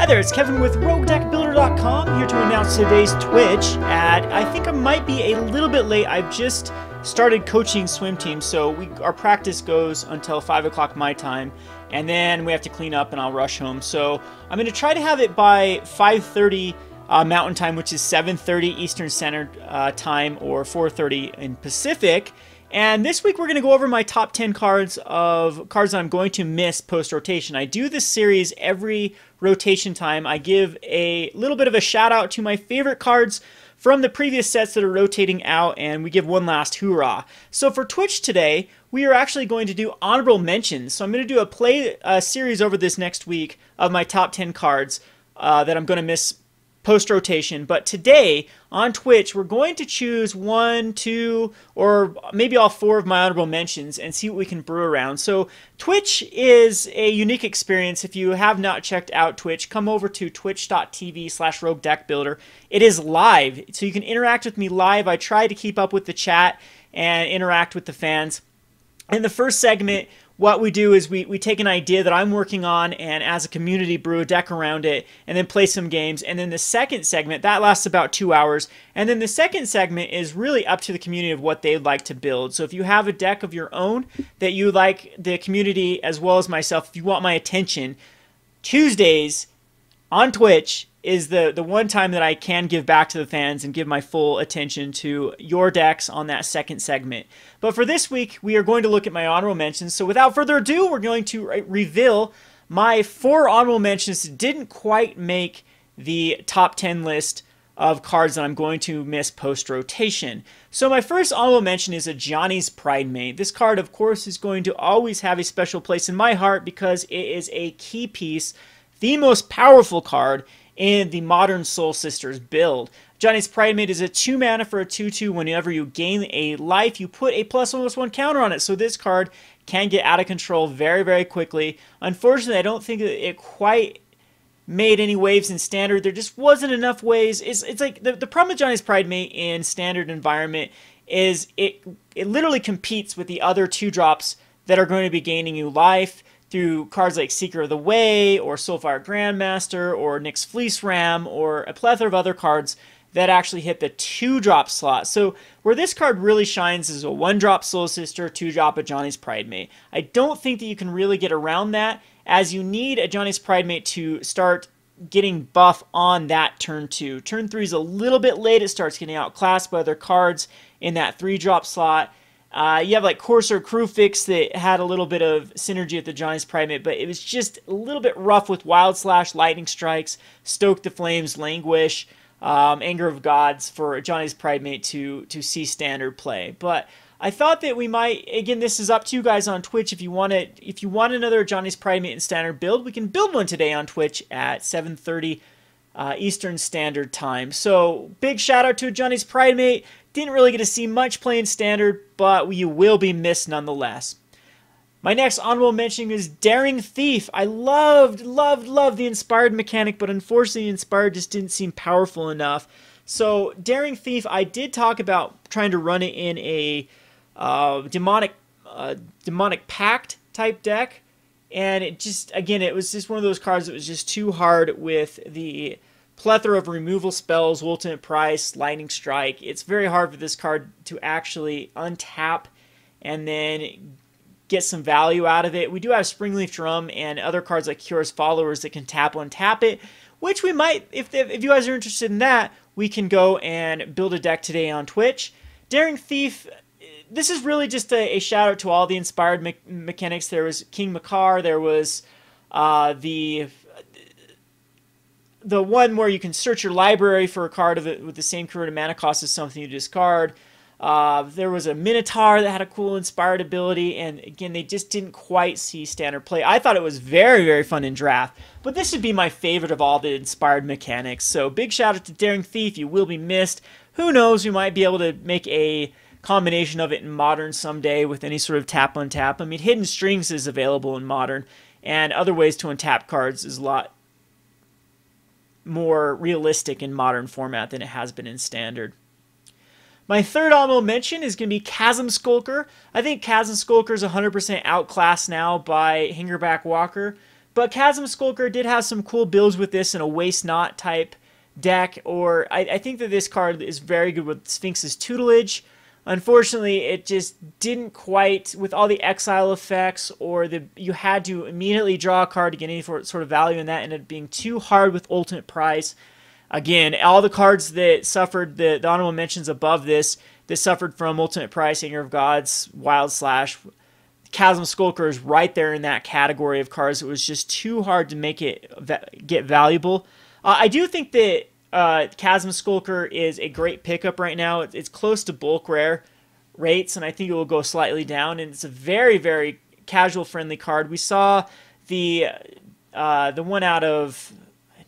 Hi there, it's Kevin with RogueDeckBuilder.com, here to announce today's Twitch at, I think I might be a little bit late. I've just started coaching swim team, so our practice goes until 5 o'clock my time, and then we have to clean up and I'll rush home. So I'm going to try to have it by 5:30 Mountain Time, which is 7:30 Eastern Standard Time, or 4:30 in Pacific. And this week we're going to go over my top 10 cards that I'm going to miss post-rotation. I do this series every rotation time. I give a little bit of a shout out to my favorite cards from the previous sets that are rotating out, and we give one last hoorah. So for Twitch today, we are actually going to do honorable mentions. So I'm going to do a series over this next week of my top 10 cards that I'm going to miss post-rotation. But today on Twitch, we're going to choose 1, 2, or maybe all 4 of my honorable mentions and see what we can brew around. So Twitch is a unique experience. If you have not checked out Twitch, come over to twitch.tv/RogueDeckBuilder. It is live, so you can interact with me live. I try to keep up with the chat and interact with the fans. In the first segment, what we do is we take an idea that I'm working on, and as a community brew a deck around it and then play some games. And then the second segment, that lasts about 2 hours. And then the second segment is really up to the community of what they'd like to build. So if you have a deck of your own that you like, the community as well as myself, if you want my attention, Tuesdays on Twitch is the one time that I can give back to the fans and give my full attention to your decks on that second segment. But for this week, we are going to look at my honorable mentions. So without further ado, we're going to reveal my 4 honorable mentions that didn't quite make the top 10 list of cards that I'm going to miss post-rotation. So my first honorable mention is a Johnny's Pridemate. This card, of course, is going to always have a special place in my heart because it is a key piece, the most powerful card in the modern Soul Sisters build. Johnny's Pridemate is a 2 mana for a 2/2. Whenever you gain a life, you put a +1/+1 counter on it. So this card can get out of control very, very quickly. Unfortunately, I don't think it quite made any waves in Standard. There just wasn't enough waves. It's like the problem with Johnny's Pridemate in Standard environment is it literally competes with the other 2-drops that are going to be gaining you life through cards like Seeker of the Way, or Soulfire Grandmaster, or Nyx's Fleece Ram, or a plethora of other cards that actually hit the 2-drop slot. So where this card really shines is a 1-drop Soul Sister, 2-drop a Johnny's Pridemate. I don't think that you can really get around that, as you need a Johnny's Pridemate to start getting buff on that turn 2. Turn 3 is a little bit late. It starts getting outclassed by other cards in that 3-drop slot. You have like Corsair Crewfix that had a little bit of synergy with the Johnny's Pridemate, but it was just a little bit rough with Wild Slash, Lightning Strikes, Stoke the Flames, Languish, Anger of Gods for Johnny's Pridemate to see Standard play. But I thought that we might, again, this is up to you guys on Twitch. If you want another Johnny's Pridemate in Standard build, we can build one today on Twitch at 7:30 Eastern Standard Time. So big shout out to Johnny's Pridemate. Didn't really get to see much play in Standard, but you will be missed nonetheless. My next honorable mention is Daring Thief. I loved the Inspired mechanic, but unfortunately Inspired just didn't seem powerful enough. So Daring Thief, I did talk about trying to run it in a demonic pact type deck, and it just, again, it was just one of those cards that was just too hard with the plethora of removal spells, Ultimate Price, Lightning Strike. It's very hard for this card to actually untap and then get some value out of it. We do have Springleaf Drum and other cards like Curious Followers that can tap it, which we might, if you guys are interested in that, we can go and build a deck today on Twitch. Daring Thief, this is really just a shout out to all the Inspired mechanics. There was King Makar, there was the one where you can search your library for a card of it with the same curative mana cost as something you discard. There was a Minotaur that had a cool Inspired ability, and again, they just didn't quite see Standard play. I thought it was very, very fun in Draft, but this would be my favorite of all the Inspired mechanics. So big shout out to Daring Thief. You will be missed. Who knows, we might be able to make a combination of it in Modern someday with any sort of tap-untap. I mean, Hidden Strings is available in Modern, and other ways to untap cards is a lot more realistic in Modern format than it has been in Standard. My third honorable mention is going to be Chasm Skulker. I think Chasm Skulker is 100% outclassed now by Hingerback Walker, But Chasm Skulker did have some cool builds with this in a waste not type deck, or I think that this card is very good with Sphinx's Tutelage. Unfortunately, it just didn't quite, with all the exile effects, or you had to immediately draw a card to get any sort of value in that, ended up being too hard with Ultimate Price. Again, all the cards that suffered, the honorable mentions above this, that suffered from Ultimate Price, Anger of Gods, Wild Slash, Chasm Skulker is right there in that category of cards. It was just too hard to make it get valuable. I do think that Chasm Skulker is a great pickup right now. It's close to bulk rare rates, and I think it will go slightly down. And it's a very, very casual friendly card. We saw the one out of,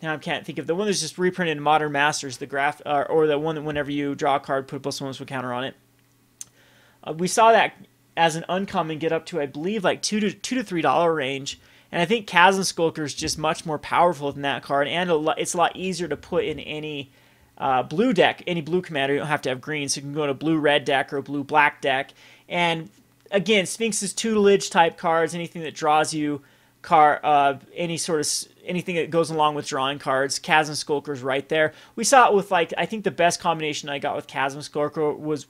now I can't think of, the one that's just reprinted in Modern Masters, the graph, or the one that whenever you draw a card, put +1/+1 counter on it. We saw that as an uncommon get up to, I believe, like $2 to $3 range. And I think Chasm Skulker is just much more powerful than that card, and it's a lot easier to put in any blue deck, any blue commander. You don't have to have green, so you can go to blue-red deck or blue-black deck. And again, Sphinx's Tutelage type cards, anything that draws you anything that goes along with drawing cards, Chasm Skulker's right there. We saw it with, like, I think the best combination I got with Chasm Skulker was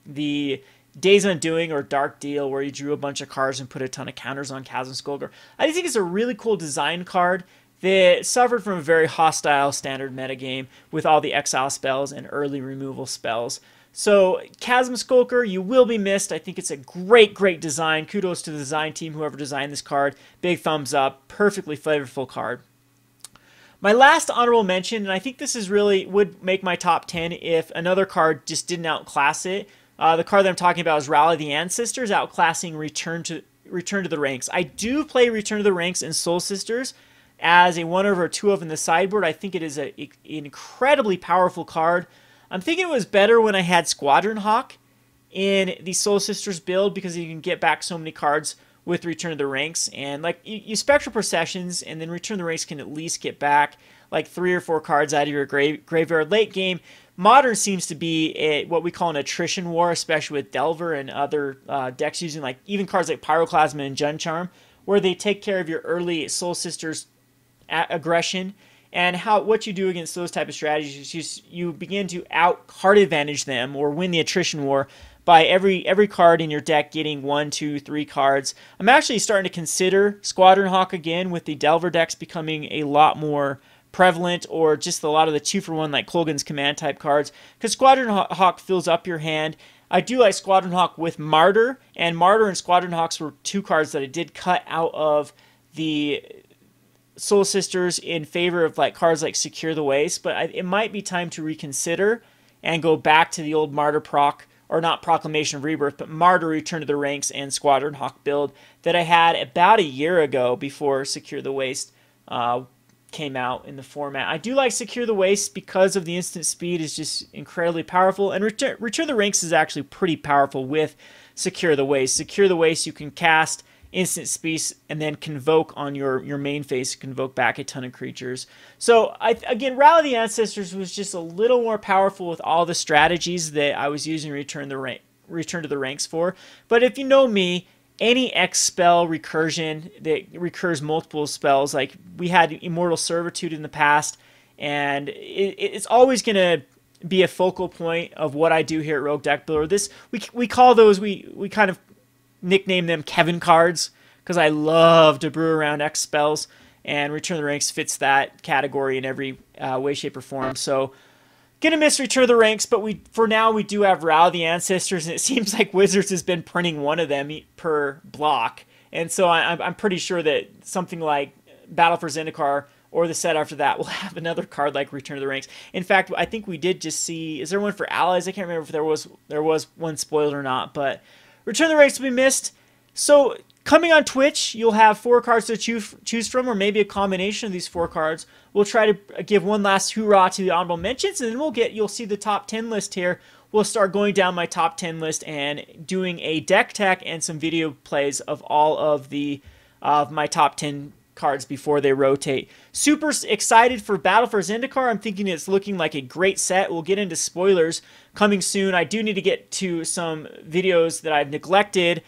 the Days Undoing or Dark Deal, where you drew a bunch of cards and put a ton of counters on Chasm Skulker. I think it's a really cool design card that suffered from a very hostile standard metagame with all the exile spells and early removal spells. So Chasm Skulker, you will be missed. I think it's a great, great design. Kudos to the design team, whoever designed this card. Big thumbs up. Perfectly flavorful card. My last honorable mention, and I think this is really would make my top 10 if another card just didn't outclass it. The card that I'm talking about is Rally the Ancestors, outclassing Return to the Ranks. I do play Return to the Ranks in Soul Sisters as a 1 over 2 of in the sideboard. I think it is an incredibly powerful card. I'm thinking it was better when I had Squadron Hawk in the Soul Sisters build, because you can get back so many cards with Return to the Ranks. And like you Spectral Processions, and then Return to the Ranks can at least get back like 3 or 4 cards out of your graveyard late game. Modern seems to be what we call an attrition war, especially with Delver and other decks using like even cards like Pyroclasma and Jund Charm, where they take care of your early Soul Sisters aggression. And what you do against those type of strategies is you begin to card advantage them or win the attrition war by every card in your deck getting 1, 2, 3 cards. I'm actually starting to consider Squadron Hawk again, with the Delver decks becoming a lot more prevalent, or just a lot of the 2-for-1 like Kolgan's Command type cards, because Squadron Hawk fills up your hand. I do like Squadron Hawk with Martyr, and Martyr and Squadron Hawks were 2 cards that I did cut out of the Soul Sisters in favor of like cards like Secure the Waste, but it might be time to reconsider and go back to the old Martyr proc, or not Proclamation of Rebirth, but Martyr Return to the Ranks and Squadron Hawk build that I had about a year ago before Secure the Waste came out in the format. I do like Secure the Waste because of the instant speed is just incredibly powerful, and Return to the Ranks is actually pretty powerful with Secure the Waste. Secure the Waste, you can cast instant speed and then convoke on your main phase to convoke back a ton of creatures. So again, Rally the Ancestors was just a little more powerful with all the strategies that I was using Return to the Ranks for. But if you know me, any X spell recursion that recurs multiple spells, like we had Immortal Servitude in the past, and it's always going to be a focal point of what I do here at Rogue Deck Builder. We call those, we kind of nickname them Kevin cards, because I love to brew around X spells, and Return to the Ranks fits that category in every way, shape, or form. So gonna miss Return to the Ranks, but for now we do have Rally the Ancestors, and it seems like Wizards has been printing one of them per block, and so I'm pretty sure that something like Battle for Zendikar or the set after that will have another card like Return to the Ranks. In fact, I think we did just see, is there one for Allies? I can't remember if there was one spoiled or not, but Return to the Ranks will be missed. So coming on Twitch, you'll have 4 cards to choose from, or maybe a combination of these 4 cards. We'll try to give one last hoorah to the honorable mentions, and then you'll see the top 10 list here. We'll start going down my top 10 list and doing a deck tech and some video plays of all of my top 10 cards before they rotate. Super excited for Battle for Zendikar. I'm thinking it's looking like a great set. We'll get into spoilers coming soon. I do need to get to some videos that I've neglected.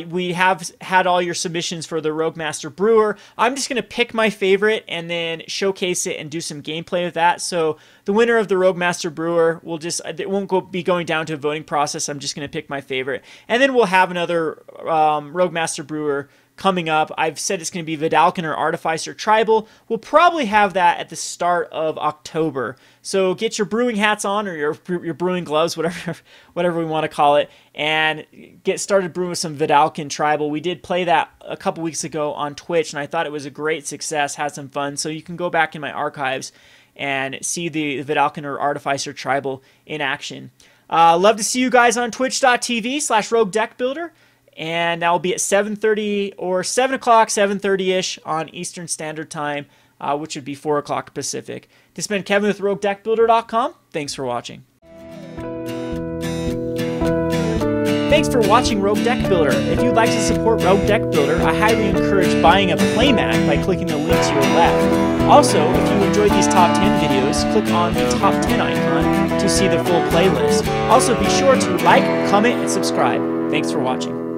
We have had all your submissions for the Rogue Master Brewer. I'm just going to pick my favorite and then showcase it and do some gameplay with that. So the winner of the Rogue Master Brewer will just, it won't be going down to a voting process. I'm just going to pick my favorite. And then we'll have another Rogue Master Brewer coming up. I've said it's going to be Vidalcan or Artificer Tribal. We'll probably have that at the start of October. So get your brewing hats on, or your brewing gloves, whatever we want to call it, and get started brewing with some Vidalcan Tribal. We did play that a couple weeks ago on Twitch, and I thought it was a great success, had some fun. So you can go back in my archives and see the Vidalcan or Artificer Tribal in action. Love to see you guys on twitch.tv/roguedeckbuilder. And that will be at 7:30 or 7 o'clock, 7:30-ish on Eastern Standard Time, which would be 4 o'clock Pacific. This has been Kevin with RogueDeckBuilder.com. Thanks for watching. Thanks for watching Rogue Deck Builder. If you'd like to support Rogue Deck Builder, I highly encourage buying a playmat by clicking the link to your left. Also, if you enjoyed these top 10 videos, click on the top 10 icon to see the full playlist. Also, be sure to like, comment, and subscribe. Thanks for watching.